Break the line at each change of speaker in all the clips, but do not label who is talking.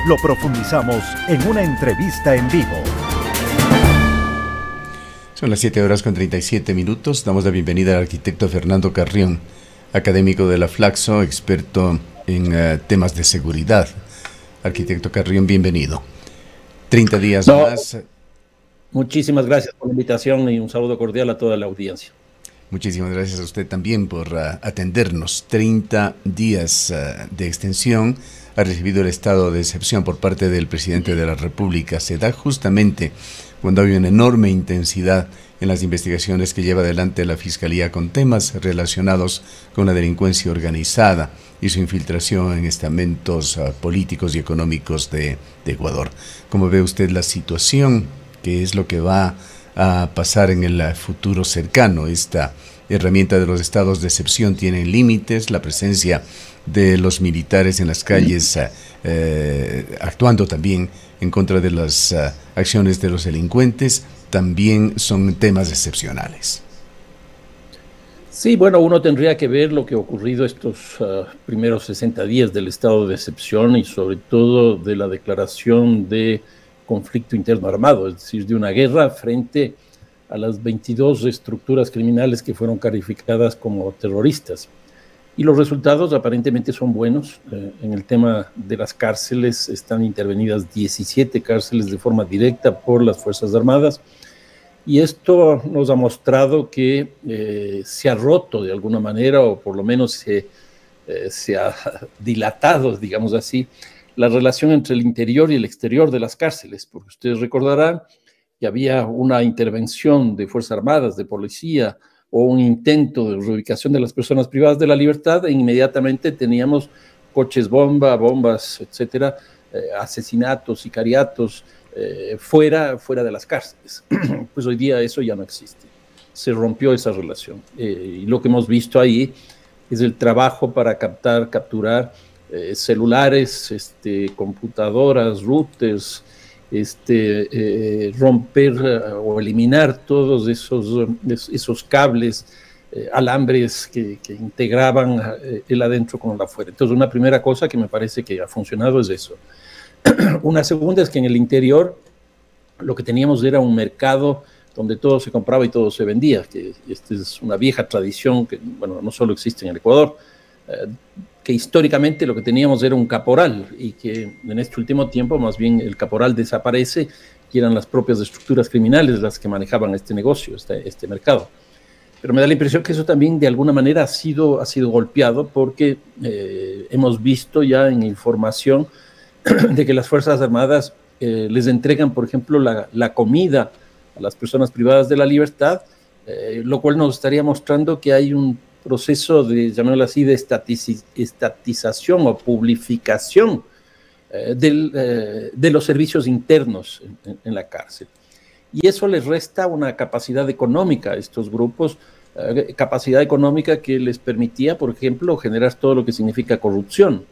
lo profundizamos en una entrevista en vivo.
Son las 7:37. Damos la bienvenida al arquitecto Fernando Carrión, académico de la Flaxo, experto en temas de seguridad. Arquitecto Carrión, bienvenido. 30 días más.
Muchísimas gracias por la invitación y un saludo cordial a toda la audiencia.
Muchísimas gracias a usted también por atendernos. 30 días de extensión ha recibido el estado de excepción por parte del presidente de la República. Se da justamente cuando hay una enorme intensidad en las investigaciones que lleva adelante la Fiscalía con temas relacionados con la delincuencia organizada y su infiltración en estamentos políticos y económicos de Ecuador. ¿Cómo ve usted la situación? ¿Qué es lo que va a pasar en el futuro cercano? Esta herramienta de los estados de excepción tiene límites, la presencia de los militares en las calles actuando también en contra de las acciones de los delincuentes, también son temas excepcionales.
Sí, bueno, uno tendría que ver lo que ha ocurrido estos primeros 60 días del estado de excepción y sobre todo de la declaración de conflicto interno armado, es decir, de una guerra frente a las 22 estructuras criminales que fueron calificadas como terroristas. Y los resultados aparentemente son buenos. En el tema de las cárceles están intervenidas 17 cárceles de forma directa por las Fuerzas Armadas. Y esto nos ha mostrado que se ha roto de alguna manera, o por lo menos se ha dilatado, digamos así, la relación entre el interior y el exterior de las cárceles. Porque ustedes recordarán que había una intervención de Fuerzas Armadas, de policía, o un intento de reubicación de las personas privadas de la libertad, e inmediatamente teníamos coches bomba, bombas, etcétera, asesinatos, sicariatos, fuera de las cárceles. Pues hoy día eso ya no existe. Se rompió esa relación. Y lo que hemos visto ahí es el trabajo para capturar celulares, computadoras, routers, romper o eliminar todos esos cables, alambres que integraban el adentro con el afuera. Entonces, una primera cosa que me parece que ha funcionado es eso. Una segunda es que en el interior lo que teníamos era un mercado donde todo se compraba y todo se vendía, que esta es una vieja tradición que, bueno, no solo existe en el Ecuador, que históricamente lo que teníamos era un caporal y que en este último tiempo más bien el caporal desaparece y eran las propias estructuras criminales las que manejaban este negocio, este mercado. Pero me da la impresión que eso también de alguna manera ha sido golpeado porque hemos visto ya en información de que las Fuerzas Armadas les entregan, por ejemplo, la comida a las personas privadas de la libertad, lo cual nos estaría mostrando que hay un proceso de, llamémoslo así, de estatización o publificación de los servicios internos en la cárcel. Y eso les resta una capacidad económica a estos grupos, capacidad económica que les permitía, por ejemplo, generar todo lo que significa corrupción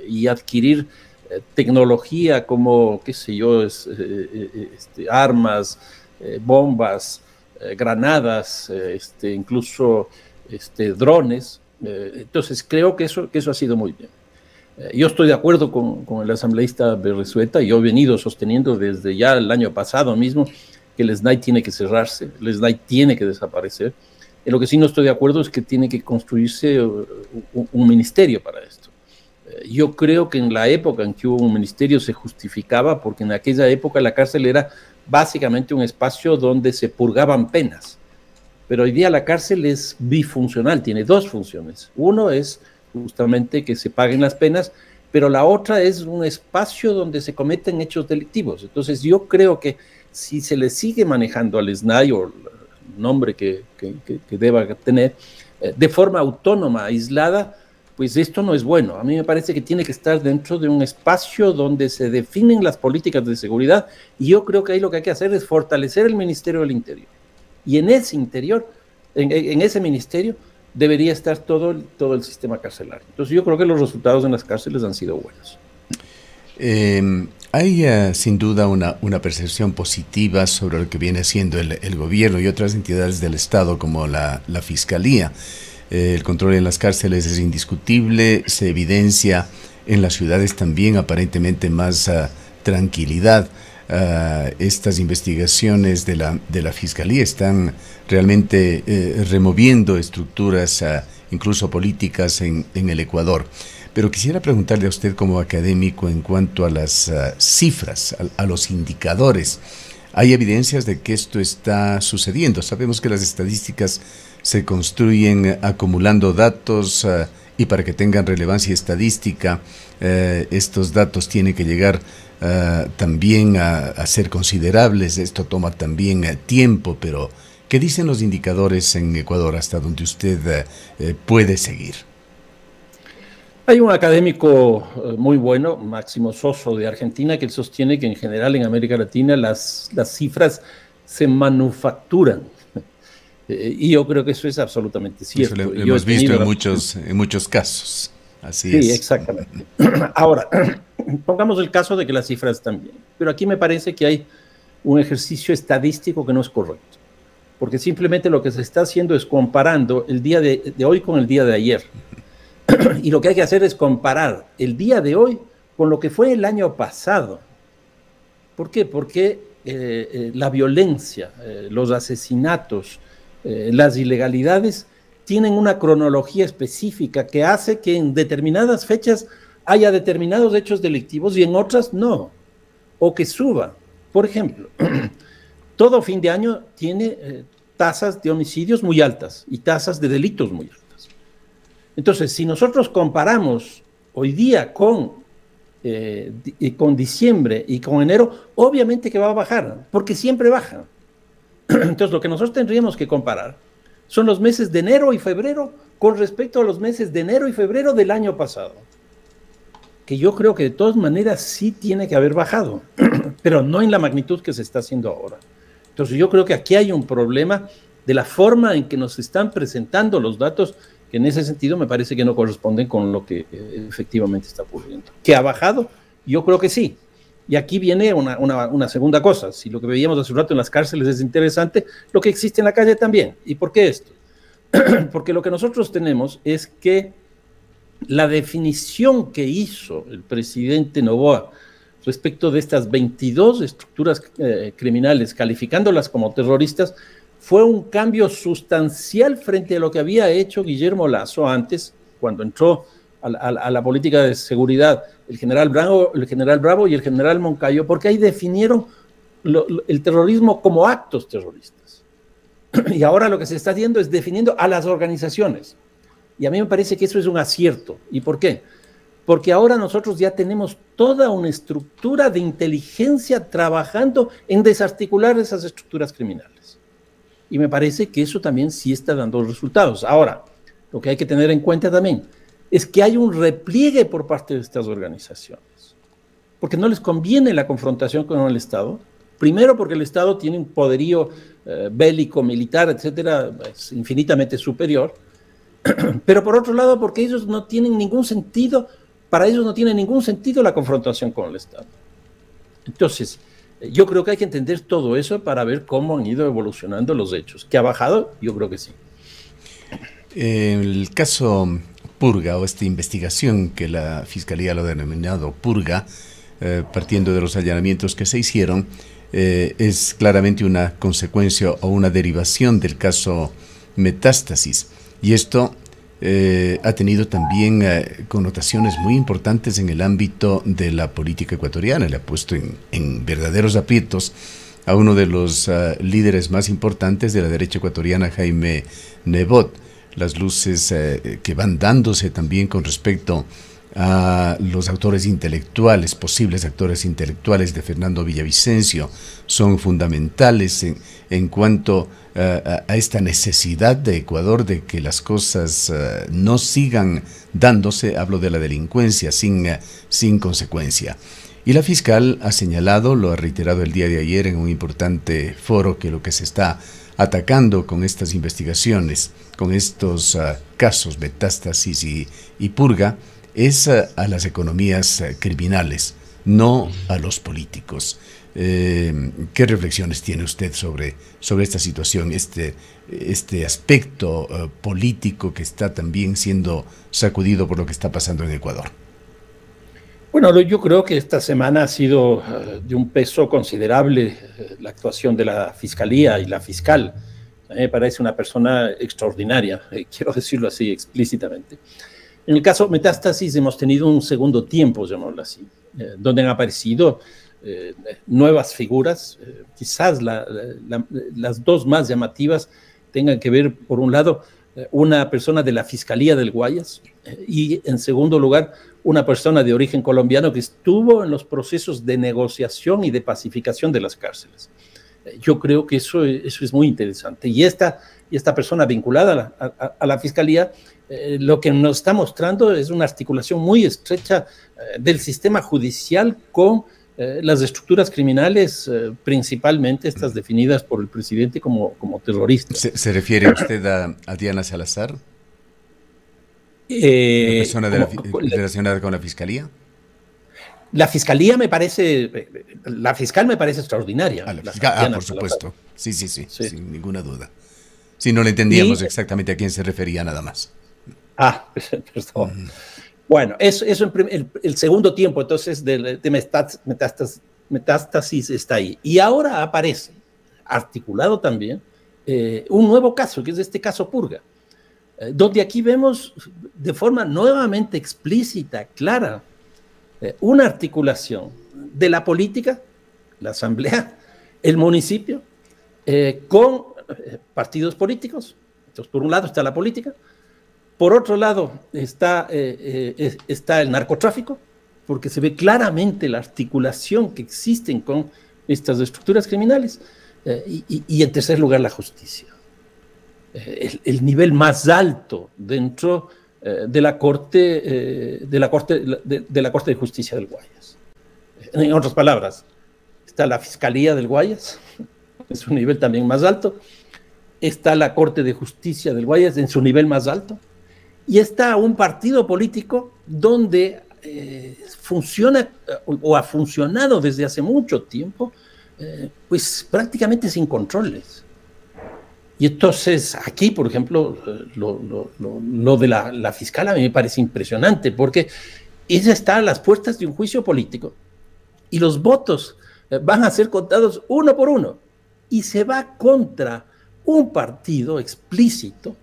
y adquirir tecnología como, qué sé yo, armas, bombas, granadas, incluso drones. Entonces creo que eso ha sido muy bien. Yo estoy de acuerdo con el asambleísta Berresueta. Yo he venido sosteniendo desde ya el año pasado mismo que el SNAI tiene que cerrarse, el SNAI tiene que desaparecer. En lo que sí no estoy de acuerdo es que tiene que construirse un ministerio para esto. Yo creo que en la época en que hubo un ministerio se justificaba porque en aquella época la cárcel era básicamente un espacio donde se purgaban penas. Pero hoy día la cárcel es bifuncional, tiene dos funciones. Uno es justamente que se paguen las penas, pero la otra es un espacio donde se cometen hechos delictivos. Entonces yo creo que si se le sigue manejando al SNAI o el nombre que deba tener, de forma autónoma, aislada, pues esto no es bueno. A mí me parece que tiene que estar dentro de un espacio donde se definen las políticas de seguridad y yo creo que ahí lo que hay que hacer es fortalecer el Ministerio del Interior. Y en ese interior, en ese ministerio, debería estar todo el sistema carcelario. Entonces yo creo que los resultados en las cárceles han sido buenos.
Hay sin duda una percepción positiva sobre lo que viene haciendo el gobierno y otras entidades del Estado como la Fiscalía. El control en las cárceles es indiscutible, se evidencia en las ciudades también aparentemente más tranquilidad. Estas investigaciones de la Fiscalía están realmente removiendo estructuras incluso políticas en el Ecuador. Pero quisiera preguntarle a usted como académico en cuanto a las cifras, a los indicadores. ¿Hay evidencias de que esto está sucediendo? Sabemos que las estadísticas se construyen acumulando datos y para que tengan relevancia estadística, estos datos tienen que llegar también a ser considerables. Esto toma también tiempo, pero ¿qué dicen los indicadores en Ecuador hasta donde usted puede seguir?
Hay un académico muy bueno, Máximo Soso de Argentina, que él sostiene que en general en América Latina las cifras se manufacturan. Y yo creo que eso es absolutamente cierto.
Eso lo hemos visto en muchos casos. Así es.
Sí, exactamente. Ahora, pongamos el caso de que las cifras están bien, pero aquí me parece que hay un ejercicio estadístico que no es correcto, porque simplemente lo que se está haciendo es comparando el día de hoy con el día de ayer. Y lo que hay que hacer es comparar el día de hoy con lo que fue el año pasado. ¿Por qué? Porque la violencia, los asesinatos, las ilegalidades tienen una cronología específica que hace que en determinadas fechas haya determinados hechos delictivos y en otras no, o que suba. Por ejemplo, todo fin de año tiene tasas de homicidios muy altas y tasas de delitos muy altas. Entonces, si nosotros comparamos hoy día con diciembre y con enero, obviamente que va a bajar, porque siempre baja. Entonces, lo que nosotros tendríamos que comparar son los meses de enero y febrero con respecto a los meses de enero y febrero del año pasado, que yo creo que de todas maneras sí tiene que haber bajado, pero no en la magnitud que se está haciendo ahora. Entonces, yo creo que aquí hay un problema de la forma en que nos están presentando los datos, que en ese sentido me parece que no corresponden con lo que efectivamente está ocurriendo. ¿Que ha bajado? Yo creo que sí. Y aquí viene una segunda cosa. Si lo que veíamos hace un rato en las cárceles es interesante, lo que existe en la calle también. ¿Y por qué esto? Porque lo que nosotros tenemos es que la definición que hizo el presidente Noboa respecto de estas 22 estructuras criminales, calificándolas como terroristas, fue un cambio sustancial frente a lo que había hecho Guillermo Lasso antes, cuando entró a la política de seguridad el general Bravo y el general Moncayo, porque ahí definieron el terrorismo como actos terroristas. Y ahora lo que se está haciendo es definiendo a las organizaciones. Y a mí me parece que eso es un acierto. ¿Y por qué? Porque ahora nosotros ya tenemos toda una estructura de inteligencia trabajando en desarticular esas estructuras criminales. Y me parece que eso también sí está dando resultados. Ahora, lo que hay que tener en cuenta también es que hay un repliegue por parte de estas organizaciones, porque no les conviene la confrontación con el Estado. Primero, porque el Estado tiene un poderío bélico, militar, etcétera, es infinitamente superior. Pero por otro lado, porque ellos no tienen ningún sentido, para ellos no tiene ningún sentido la confrontación con el Estado. Entonces, yo creo que hay que entender todo eso para ver cómo han ido evolucionando los hechos. ¿Que ha bajado? Yo creo que sí.
El caso Purga, o esta investigación que la Fiscalía lo ha denominado Purga, partiendo de los allanamientos que se hicieron, es claramente una consecuencia o una derivación del caso Metástasis. Y esto ha tenido también connotaciones muy importantes en el ámbito de la política ecuatoriana. Le ha puesto en verdaderos aprietos a uno de los líderes más importantes de la derecha ecuatoriana, Jaime Nebot. Las luces que van dándose también con respecto a los autores intelectuales, posibles actores intelectuales de Fernando Villavicencio, son fundamentales en cuanto a esta necesidad de Ecuador de que las cosas no sigan dándose, hablo de la delincuencia, sin consecuencia. Y la fiscal ha señalado, lo ha reiterado el día de ayer en un importante foro, que lo que se está atacando con estas investigaciones, con estos casos Metástasis y Purga, es a las economías criminales, no a los políticos. ¿Qué reflexiones tiene usted sobre esta situación, este aspecto político que está también siendo sacudido por lo que está pasando en Ecuador?
Bueno, yo creo que esta semana ha sido de un peso considerable la actuación de la Fiscalía y la fiscal. A mí me parece una persona extraordinaria, quiero decirlo así explícitamente. En el caso Metástasis hemos tenido un segundo tiempo, llamémoslo así, donde han aparecido nuevas figuras. Quizás las dos más llamativas tengan que ver, por un lado, una persona de la Fiscalía del Guayas y, en segundo lugar, una persona de origen colombiano que estuvo en los procesos de negociación y de pacificación de las cárceles. Yo creo que eso es muy interesante. Y esta persona vinculada a la Fiscalía, lo que nos está mostrando es una articulación muy estrecha del sistema judicial con las estructuras criminales, principalmente estas definidas por el presidente como terroristas.
¿Se refiere usted a Diana Salazar? ¿La persona relacionada con la Fiscalía?
La Fiscalía me parece, la fiscal me parece extraordinaria.
Por supuesto. Sí, sin ninguna duda. Sí, no le entendíamos exactamente a quién se refería nada más.
Perdón. Bueno, eso el segundo tiempo, entonces, de Metástasis está ahí. Y ahora aparece, articulado también, un nuevo caso, que es este caso Purga, donde aquí vemos de forma nuevamente explícita, clara, una articulación de la política, la asamblea, el municipio, con partidos políticos. Entonces, por un lado está la política, por otro lado está el narcotráfico, porque se ve claramente la articulación que existen con estas estructuras criminales, y en tercer lugar la justicia. El nivel más alto dentro de la Corte de Justicia del Guayas. En otras palabras, está la Fiscalía del Guayas, es un nivel también más alto, está la Corte de Justicia del Guayas en su nivel más alto, y está un partido político donde funciona o ha funcionado desde hace mucho tiempo, pues prácticamente sin controles. Y entonces aquí, por ejemplo, lo de la fiscal a mí me parece impresionante, porque ella está a las puertas de un juicio político y los votos van a ser contados uno por uno, y se va contra un partido explícito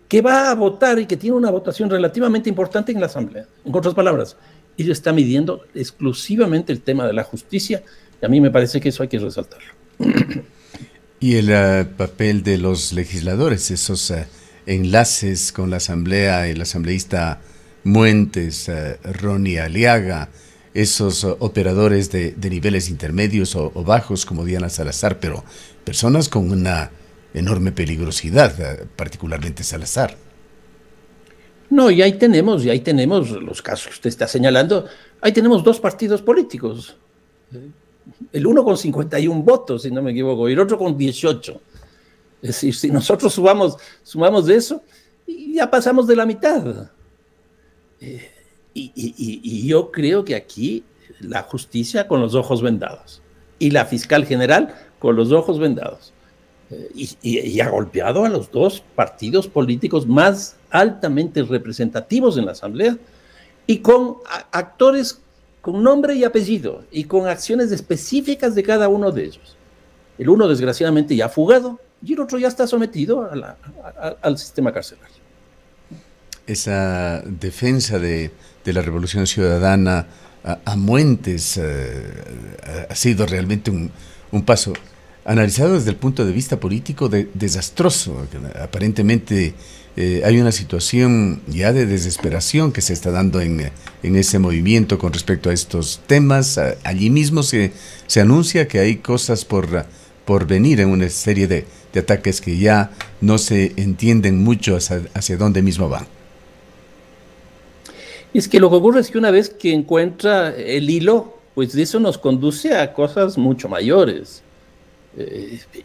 que va a votar y que tiene una votación relativamente importante en la Asamblea. En otras palabras, ella está midiendo exclusivamente el tema de la justicia, y a mí me parece que eso hay que resaltarlo.
Y el papel de los legisladores, esos enlaces con la Asamblea, el asambleísta Muentes, Ronnie Aliaga, esos operadores de niveles intermedios o bajos como Diana Salazar, pero personas con una enorme peligrosidad, particularmente Salazar.
No, y ahí tenemos los casos que usted está señalando. Ahí tenemos dos partidos políticos. El uno con 51 votos, si no me equivoco, y el otro con 18. Es decir, si nosotros sumamos de eso, ya pasamos de la mitad. Y yo creo que aquí la justicia con los ojos vendados y la fiscal general con los ojos vendados. Y ha golpeado a los dos partidos políticos más altamente representativos en la Asamblea, y con actores con nombre y apellido y con acciones específicas de cada uno de ellos. El uno, desgraciadamente, ya ha fugado, y el otro ya está sometido al sistema carcelario.
Esa defensa de la Revolución Ciudadana a Muentes ha sido realmente un paso analizado desde el punto de vista político desastroso. Aparentemente hay una situación ya de desesperación que se está dando en ese movimiento con respecto a estos temas. Allí mismo se anuncia que hay cosas por venir en una serie de ataques que ya no se entienden mucho hacia dónde mismo van.
Es que lo que ocurre es que una vez que encuentra el hilo, pues eso nos conduce a cosas mucho mayores.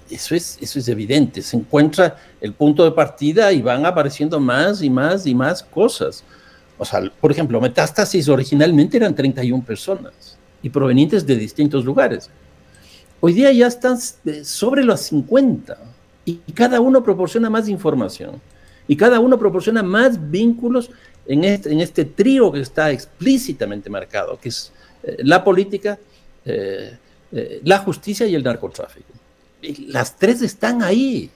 Eso es evidente. Se encuentra el punto de partida y van apareciendo más y más y más cosas. O sea, por ejemplo, Metástasis originalmente eran 31 personas y provenientes de distintos lugares. Hoy día ya están sobre los 50, y cada uno proporciona más información y cada uno proporciona más vínculos en este trío que está explícitamente marcado, que es la política, la justicia y el narcotráfico. Y las tres están ahí.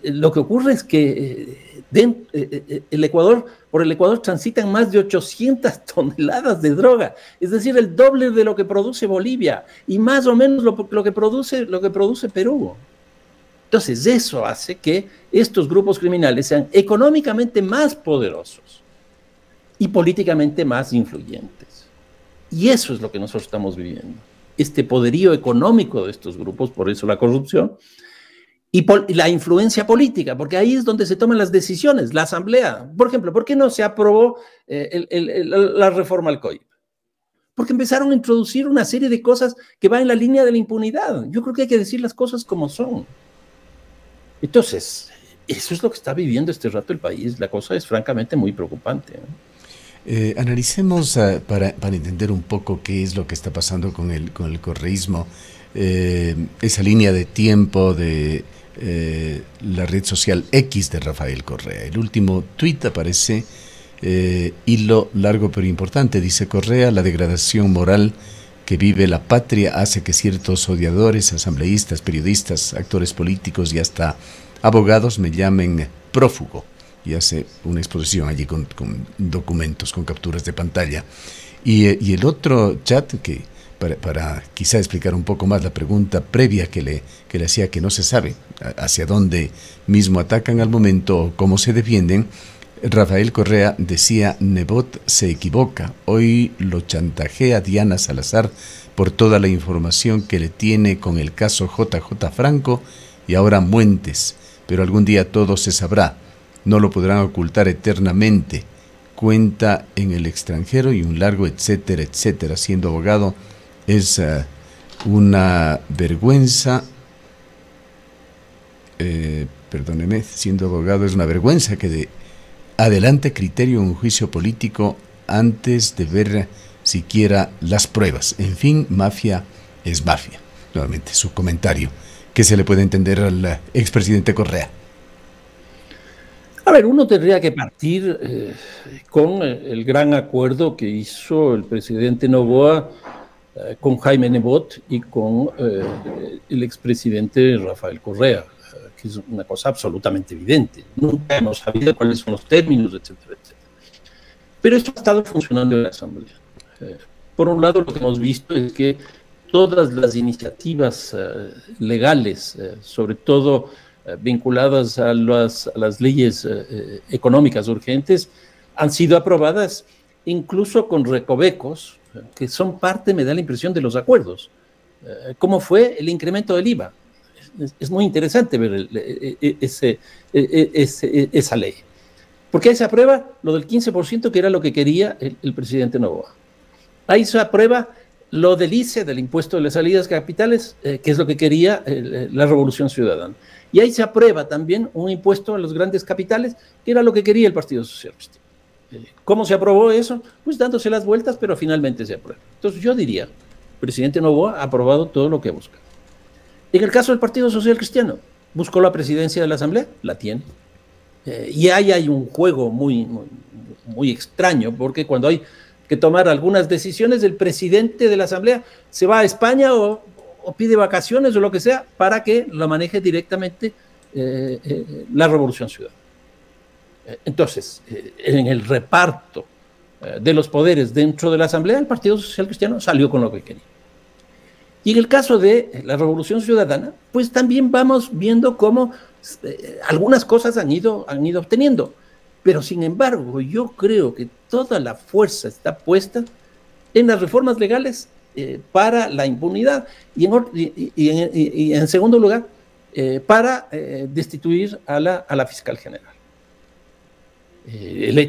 Lo que ocurre es que por el Ecuador transitan más de 800 toneladas de droga, es decir, el doble de lo que produce Bolivia y más o menos lo que produce Perú. Entonces, eso hace que estos grupos criminales sean económicamente más poderosos y políticamente más influyentes. Y eso es lo que nosotros estamos viviendo. Este poderío económico de estos grupos, por eso la corrupción, y la influencia política, porque ahí es donde se toman las decisiones, la asamblea. Por ejemplo, ¿por qué no se aprobó la reforma al COIP? Porque empezaron a introducir una serie de cosas que van en la línea de la impunidad. Yo creo que hay que decir las cosas como son. Entonces, eso es lo que está viviendo este rato el país. La cosa es francamente muy preocupante, ¿no?
Analicemos para entender un poco qué es lo que está pasando con el correísmo, esa línea de tiempo de la red social X de Rafael Correa. El último tuit aparece, hilo largo pero importante, dice Correa: la degradación moral que vive la patria hace que ciertos odiadores, asambleístas, periodistas, actores políticos y hasta abogados me llamen prófugo. Y hace una exposición allí con documentos, con capturas de pantalla. Y el otro chat, que para quizá explicar un poco más la pregunta previa que le hacía, que no se sabe hacia dónde mismo atacan al momento o cómo se defienden, Rafael Correa decía: Nebot se equivoca, hoy lo chantajea Diana Salazar por toda la información que le tiene con el caso JJ Franco y ahora Muentes, pero algún día todo se sabrá. No lo podrán ocultar eternamente. Cuenta en el extranjero y un largo etcétera, etcétera. Siendo abogado es una vergüenza. Perdóneme, siendo abogado es una vergüenza que de adelante criterio en un juicio político antes de ver siquiera las pruebas. En fin, mafia es mafia. Nuevamente su comentario. ¿Qué se le puede entender al expresidente Correa?
A ver, uno tendría que partir con el gran acuerdo que hizo el presidente Noboa con Jaime Nebot y con el expresidente Rafael Correa, que es una cosa absolutamente evidente. Nunca hemos sabido cuáles son los términos, etcétera, etcétera. Pero esto ha estado funcionando en la Asamblea. Por un lado, lo que hemos visto es que todas las iniciativas legales, sobre todo vinculadas a las leyes económicas urgentes, han sido aprobadas incluso con recovecos que son parte, me da la impresión, de los acuerdos, como fue el incremento del IVA. Es muy interesante ver esa ley, porque ahí se aprueba lo del 15%, que era lo que quería el presidente Noboa. Ahí se aprueba lo del ICE, del impuesto de las salidas capitales, que es lo que quería la Revolución Ciudadana. Y ahí se aprueba también un impuesto a los grandes capitales, que era lo que quería el Partido Social Cristiano. ¿Cómo se aprobó eso? Pues dándose las vueltas, pero finalmente se aprueba. Entonces yo diría, el presidente Noboa ha aprobado todo lo que busca. En el caso del Partido Social Cristiano, buscó la presidencia de la Asamblea, la tiene. Y ahí hay un juego muy, muy, muy extraño, porque cuando hay que tomar algunas decisiones, el presidente de la Asamblea se va a España o pide vacaciones o lo que sea para que lo maneje directamente la Revolución Ciudadana. Entonces, en el reparto de los poderes dentro de la Asamblea, el Partido Social Cristiano salió con lo que quería. Y en el caso de la Revolución Ciudadana, pues también vamos viendo cómo algunas cosas han ido obteniendo. Pero sin embargo, yo creo que toda la fuerza está puesta en las reformas legales para la impunidad y en segundo lugar para destituir a la fiscal general.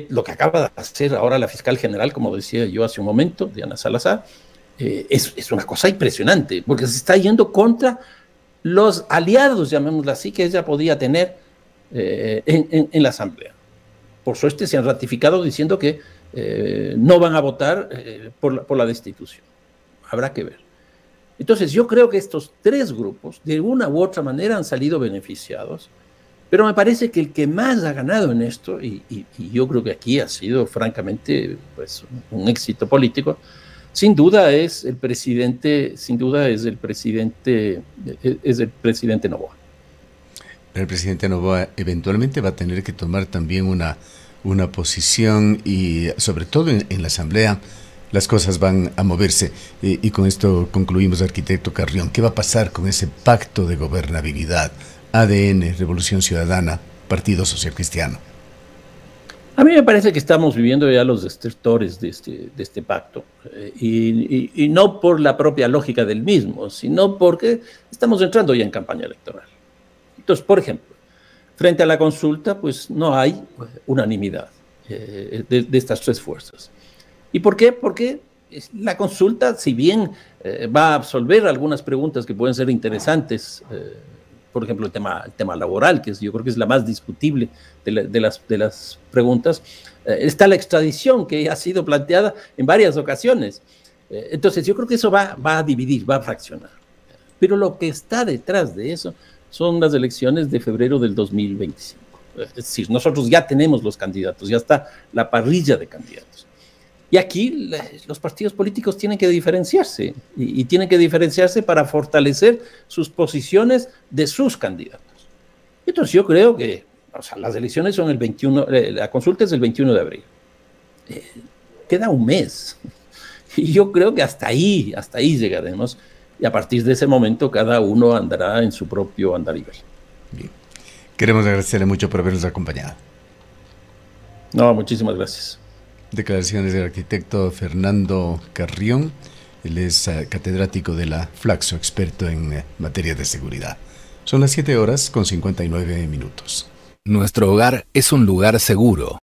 Lo que acaba de hacer ahora la fiscal general, como decía yo hace un momento, Diana Salazar, es una cosa impresionante, porque se está yendo contra los aliados, llamémoslo así, que ella podía tener en la Asamblea. Por suerte se han ratificado diciendo que no van a votar por la destitución. Habrá que ver. Entonces yo creo que estos tres grupos, de una u otra manera, han salido beneficiados Pero me parece que el que más ha ganado en esto, y yo creo que aquí ha sido francamente pues, un éxito político, sin duda es el presidente Noboa.
El presidente Noboa eventualmente va a tener que tomar también una posición y sobre todo en la Asamblea las cosas van a moverse. Y con esto concluimos, arquitecto Carrión. ¿Qué va a pasar con ese pacto de gobernabilidad? ADN, Revolución Ciudadana, Partido Social Cristiano.
A mí me parece que estamos viviendo ya los desertores de este pacto, y no por la propia lógica del mismo, sino porque estamos entrando ya en campaña electoral. Entonces, por ejemplo, frente a la consulta, pues no hay unanimidad de estas tres fuerzas. ¿Y por qué? Porque la consulta, si bien va a absolver algunas preguntas que pueden ser interesantes, por ejemplo, el tema laboral, que yo creo que es la más discutible de las preguntas, está la extradición, que ha sido planteada en varias ocasiones. Entonces, yo creo que eso va a dividir, va a fraccionar. Pero lo que está detrás de eso son las elecciones de febrero del 2025. Es decir, nosotros ya tenemos los candidatos, ya está la parrilla de candidatos. Y aquí los partidos políticos tienen que diferenciarse, y tienen que diferenciarse para fortalecer sus posiciones de sus candidatos. Entonces yo creo que, o sea, las elecciones son el 21, la consulta es el 21 de abril. Queda un mes. Y yo creo que hasta ahí llegaremos. Y a partir de ese momento cada uno andará en su propio andarivel.
Bien. Queremos agradecerle mucho por habernos acompañado.
No, muchísimas gracias.
Declaraciones del arquitecto Fernando Carrión. Él es catedrático de la Flaxo, experto en materia de seguridad. Son las 7:59 minutos.
Nuestro hogar es un lugar seguro.